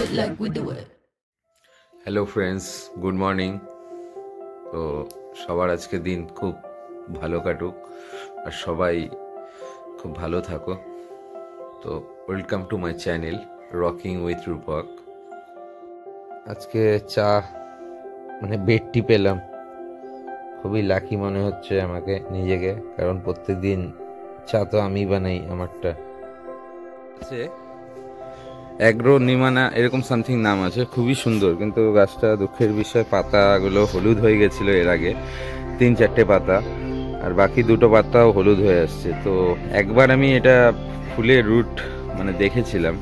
it like we do it. Hello friends, good morning. তো সবার আজকে দিন খুব ভালো কাটুক আর সবাই খুব ভালো থাকো। তো welcome to my channel rocking with Rupak. আজকে চা বেডটি পেলাম, খুবই লাকি মনে হচ্ছে আমাকে নিজেকে, কারণ প্রত্যেকদিন চা তো আমি বানাই। আমারটা আছে অ্যাগ্রো নিমানা এরকম সামথিং নাম আছে, খুবই সুন্দর। কিন্তু গাছটা দুঃখের বিষয়, পাতাগুলো হলুদ হয়ে গেছিলো এর আগে 3-4টে পাতা, আর বাকি 2টো পাতাও হলুদ হয়ে আসছে। তো একবার আমি এটা ফুলের রুট দেখেছিলাম,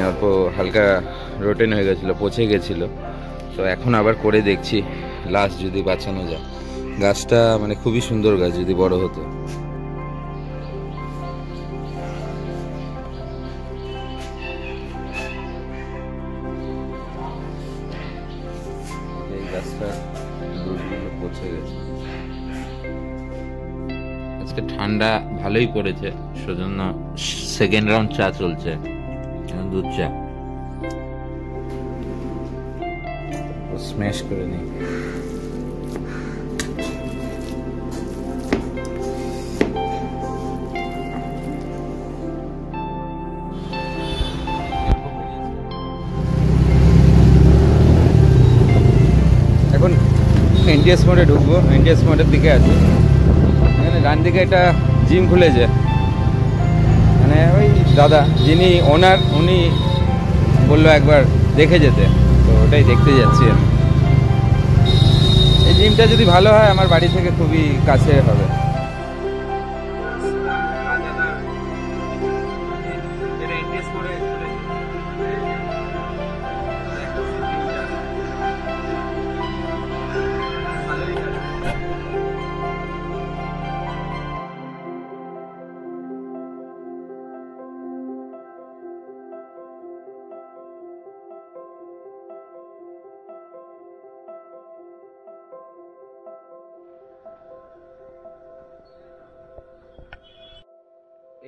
অল্প হালকা রোটেন হয়ে গেছিলো, পচে গেছিলো। তো এখন আবার করে দেখছি লাস্ট যদি বাঁচানো যায়। গাছটা খুবই সুন্দর গাছ যদি বড় হতো। এই গাছটা রুটগুলো পচে গেছে। আজকে ঠান্ডা ভালোই পড়েছে, সেজন্য সেকেন্ড রাউন্ড চা চলছে, দুধ চা। স্ম্যাশ করে নিই। এখন এনটিএস মোড়ে ঢুকবো, এনটিএস মোড়ের দিকে আছে। এখানে ডান দিকে একটা জিম খুলেছে, ওই দাদা যিনি ওনার, উনি বললো একবার দেখে যেতে, তো ওটাই দেখতে যাচ্ছি আমি। এই জিমটা যদি ভালো হয় আমার বাড়ি থেকে খুবই কাছে হবে।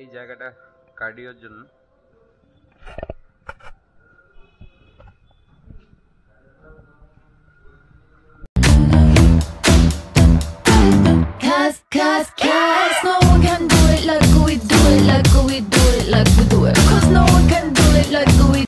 এই জায়গাটা কার্ডিওর জন্য। Cause no one can do it like we do it, like we do it, like we do it. Cause no one can do it like we.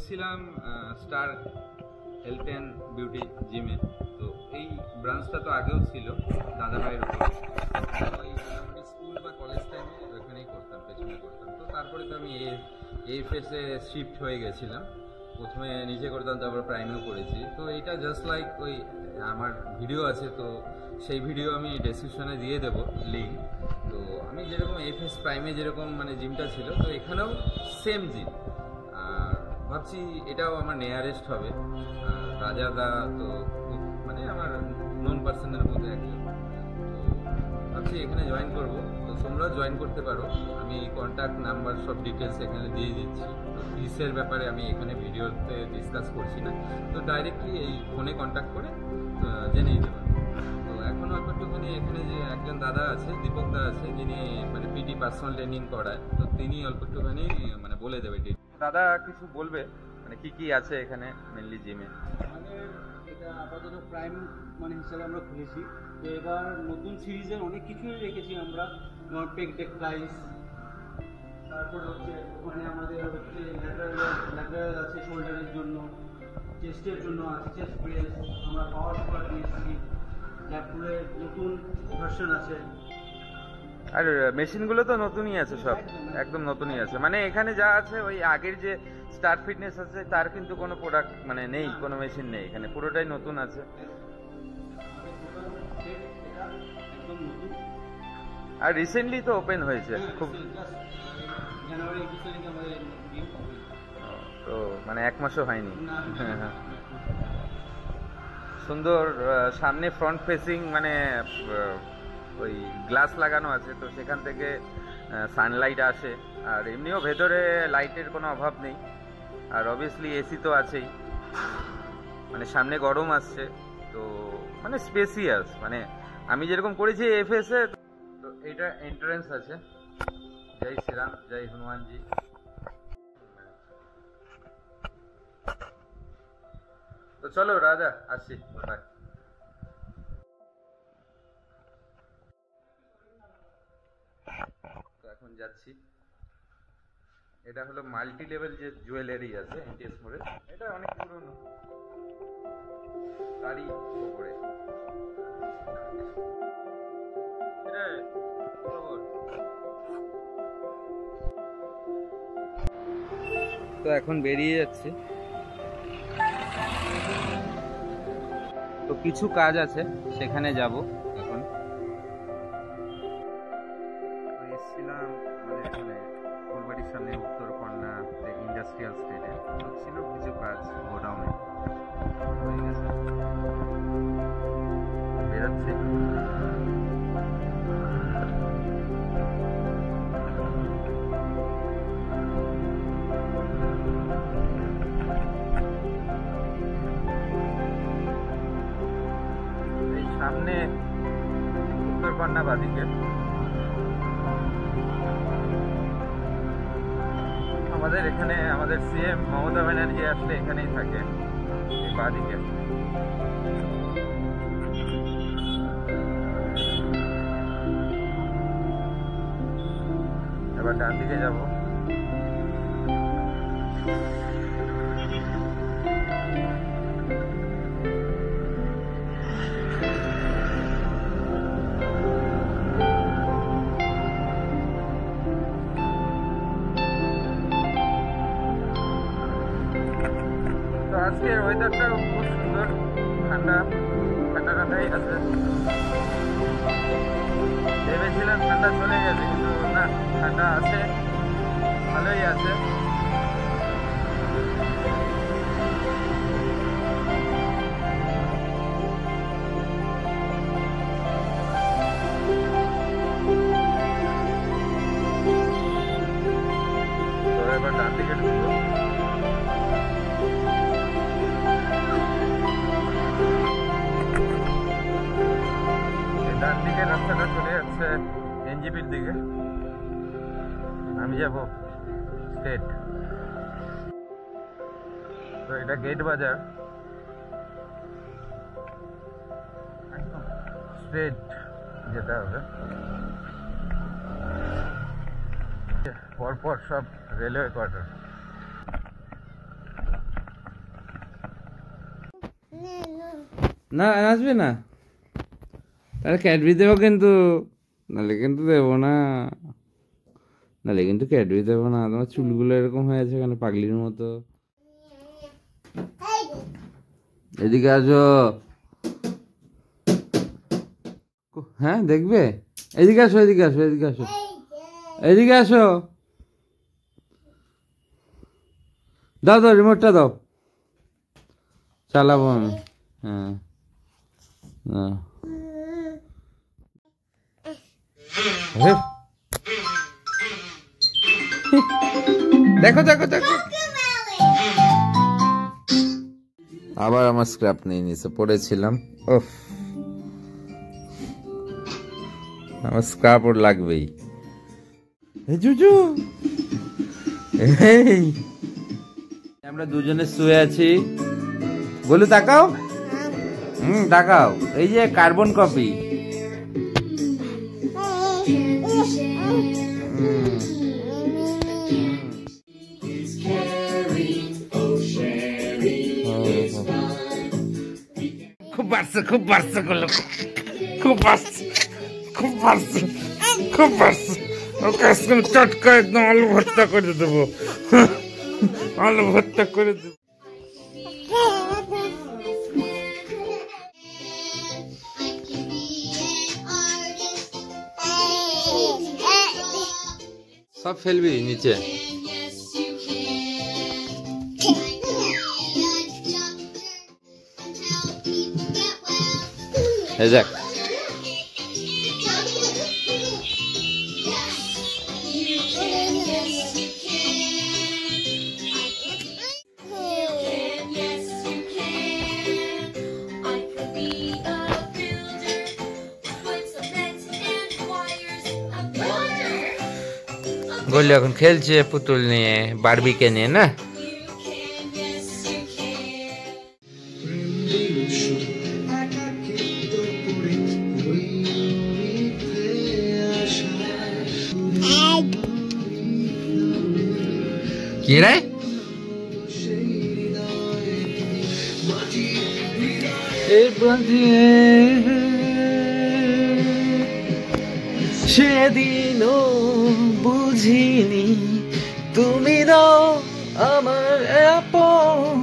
এসেছিলাম স্টার হেলথ অ্যান্ড বিউটি জিমে। তো এই ব্রাঞ্চটা তো আগেও ছিল দাদা ভাইয়ের উপর, ওই মোটামুটি স্কুল বা কলেজ টাইমে ওইখানেই করতাম, পেছনে করতাম। তো তারপরে তো আমি এএফএসে শিফট হয়ে গেছিলাম। প্রথমে নিজে করতাম, তারপর প্রাইমেও করেছি। তো এইটা জাস্ট লাইক ওই আমার ভিডিও আছে, তো সেই ভিডিও আমি ডেসক্রিপশনে দিয়ে দেবো লিঙ্ক। তো আমি যেরকম এএফএস প্রাইমে যেরকম মানে জিমটা ছিল, তো এখানেও সেম জিম। আর ভাবছি এটাও আমার নিয়ারেস্ট হবে। রাজাদা তো খুব মানে আমার নন পার্সনের মধ্যে একজন, তো ভাবছি এখানে জয়েন করব। তো তোমরাও জয়েন করতে পারো, আমি কন্ট্যাক্ট নাম্বার সব ডিটেলস এখানে দিয়ে দিচ্ছি। তো ফিসের ব্যাপারে আমি এখানে ভিডিওতে ডিসকাস করছি না, তো ডাইরেক্টলি এই ফোনে কন্ট্যাক্ট করে জেনে নিতে পারো। তো এখন অল্প একটুখানি এখানে যে একজন দাদা আছে, দীপক দা আছে, যিনি মানে পিটি পার্সোনাল ট্রেনিং করায়, তো তিনি অল্প একটুখানি মানে বলে দেবে। দাদা কিছু বলবে মানে কি কি আছে এখানে মেনলি জিমে? আমাদের এটা আপাতত প্রাইম মানে হিসাবে আমরা খুলেছি। তো এবার নতুন সিরিজের অনেক কিছুই রেখেছি আমরা, যেমন পেক ডেক ফ্লাইস, তারপর হচ্ছে ওখানে আমাদের হচ্ছে ল্যাটারাল আছে শোল্ডারের জন্য, চেস্টের জন্য আছে চেস্ট প্রেস, আমরা পাওয়ার স্কোয়াট নিয়েছি, ল্যাপটুরের নতুন ভার্সন আছে। আর মেশিনগুলো তো নতুনই আছে, সব একদম নতুনই আছে। মানে এখানে যা আছে ওই আগের যে স্টার ফিটনেস আছে তার কিন্তু কোনো প্রোডাক্ট মানে নেই, কোনো মেশিন নেই এখানে, পুরোটাই নতুন আছে। আর রিসেন্টলি তো ওপেন হয়েছে, খুব জানুয়ারি 21 তারিখে আমাদের তো মানে এক মাসও হয়নি। সুন্দর সামনে ফ্রন্ট ফেসিং মানে ওই গ্লাস লাগানো আছে, তো সেখান থেকে সানলাইট আসে। আর এমনিও ভেতরে লাইটের কোনো অভাব নেই। আর অবভিয়াসলি এসি তো আছেই, মানে সামনে গরম আসছে, তো মানে স্পেসিয়াস। মানে আমি যেরকম করেছি এফএসে, তো এইটা এন্ট্রান্স আছে। জয় শ্রীরাম, জয় হনুমানজি। তো চলো রাজা, আসছি, বাই। তো এখন যাচ্ছি। এটা হলো মাল্টি লেভেল যে জুয়েলারি আছে এনটিএস মোড়ে, এটা অনেক পুরনো, তারই উপরে। তো এখন বেরিয়ে যাচ্ছি। তো কিছু কাজ আছে, সেখানে যাব এখন। এসেছিলাম আমাদের এখানে ফুলবাড়ির সামনে উত্তরকন্যা ইন্ডাস্ট্রিয়াল স্টেটে, ছিল কিছু কাজ গোডাউনে, হয়ে গেছে, বেরোচ্ছি। সামনে উত্তরকন্যা বাদিকে, আমাদের এখানে আমাদের সিএম মমতা ব্যানার্জি আসলে এখানেই থাকে, এই বাদিকে। এবার ডান দিকে যাব। আজকের ওয়েদারটা খুব সুন্দর, ঠান্ডা ঠান্ডা ঠান্ডাই আছে। ভেবেছিলাম ঠান্ডা চলে গেছে, কিন্তু না, ঠান্ডা আছে, ভালোই আছে। তো এবার ডান দিকে ঢুকবো। ডান দিকে রাস্তাটা চলে যাচ্ছে এনজিপির দিকে, আমি যাব স্টেট। তো এটা গেট বাজার, একদম স্ট্রেট যেতে হবে। পরপর সব রেলওয়ে কোয়ার্টার। না নাচবে না, তাহলে ক্যাডবেরি দেবো কিন্তু, নাহলে কিন্তু দেবো না, নাহলে কিন্তু ক্যাডবেরি দেবো না। তোমার চুলগুলো এরকম হয়ে আছে কেন পাগলির মতো? এদিকে আসো। হ্যাঁ দেখবে, এদিকে আসো, এদিকে আসো, এদিকে আসো, এদিকে আসো। দাও দাও রিমোটটা দাও, চালাবো আমি। হ্যাঁ দেখো দেখো দেখো, আবার আমার স্ক্র্যাপ নিয়ে নিচে পড়েছিলাম। ওফ, আমার স্ক্র্যাপ ওর লাগবেই। জুজু, আমরা দুজনে শুয়ে আছি। বলু তাকাও, তাকাও, এই যে কার্বন কপি। খুব বাড়ছে, খুব বাড়ছে, খুব বাড়ছে, খুব বাড়ছে, খুব বাড়ছে। ওকে আজকে চটকা একদম আলু ভর্তা করে দেবো, আলু ভর্তা করে দেবো। সব ফেলবি নিচে। এই দেখ, গোলু এখন খেলছে পুতুল নিয়ে, বারবিকে নিয়ে না। কি রে, সেদিনও বুঝিনি তুমি দাও আমার আপন,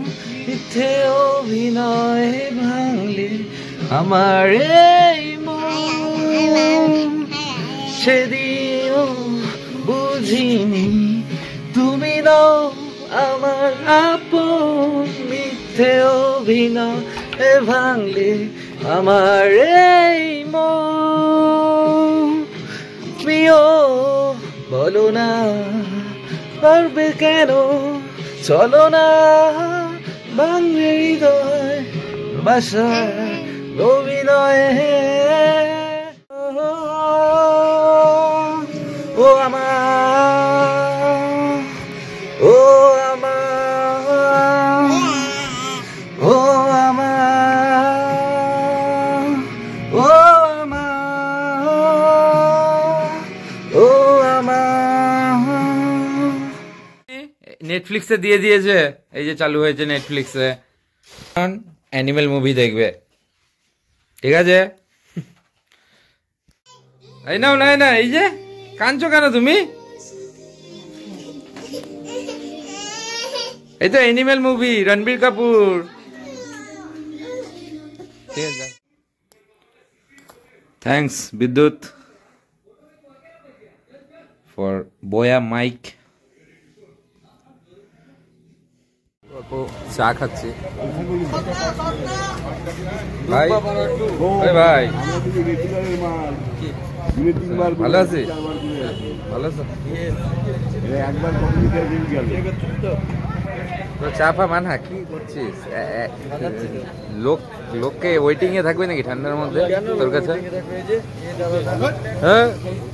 মিথ্যে অভিনয় ভাঙলে আমার এই মন। সেদিনও বুঝিনি তুমি দাও আমার আপন, মিথ্যে অভিনয় ভাঙলে আমার এই মন। তুমিও বলো না পারবে কেন, চলো না ভাঙবে হৃদয় বাসায় অভিনয়ে। ও আমার, ও আমার, ও আমার, ও আমার, ও আমার। নেটফ্লিক্সে দিয়ে দিয়েছে, এই যে চালু হয়েছে নেটফ্লিক্সে, অ্যানিমেল মুভি দেখবে, ঠিক আছে? এই নাও, নাই না, এই যে কাঁদছো কেন তুমি? এই তো অ্যানিমেল মুভি, রণবীর কাপুর, ঠিক আছে। থ্যাংকস বিদ্যুৎ ফর বোয়া মাইক। চা খাচ্ছি ভাই, ভাই ভালো আছি, ভালো আছো? চা ফা মানা কি করছিস? লোককে ওয়েটিং এ থাকবে নাকি ঠান্ডার মধ্যে তোর কাছে? হ্যাঁ,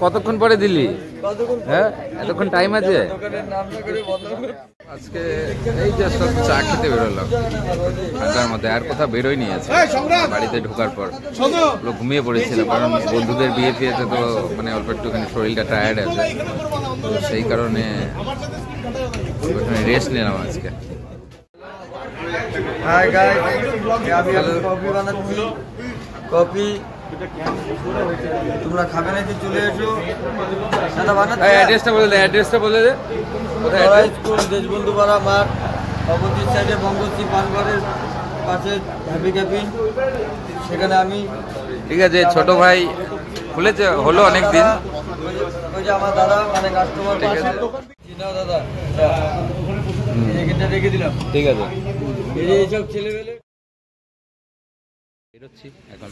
কতক্ষণ পরে দিলি? হ্যাঁ, এতক্ষণ টাইম আছে? আজকে এই যে সব চা খেতে বেরোলাম ঠান্ডার মধ্যে, আর কোথাও বেরোয়নি আছে। বাড়িতে ঢোকার পর ঘুমিয়ে পড়েছিলাম, কারণ বন্ধুদের বিয়ে ফিয়েছে তো, মানে অল্প একটুখানি শরীরটা টায়ার্ড আছে, সেই কারণে রেস্ট নিলাম আজকে। হাই গাইস, আমি এখন কফি বানাচ্ছি। কফি তোমরা খাবে নাকি? চলে এসো। দাদা বানাচ্ছি। অ্যাড্রেসটা বলে দে, অ্যাড্রেসটা বলে দে। কোথায় সরাই address? স্কুল, দেশবন্ধু পাড়া মাঠ, অপোজিট সাইডে বঙ্গশ্রী পানঘরের পাশে হ্যাপি ক্যাফিন। সেখানে আমি ঠিক আছে, ছোট ভাই খুলেছে হলো অনেক দিন। ওই যে আমার দাদা মানে কাস্টমার ঠিক আছে। চিনাও দাদা, এখানটা রেখে দিলাম। ঠিক আছে, এই যে এইসব ছেলেবেলে বেরোচ্ছি এখন।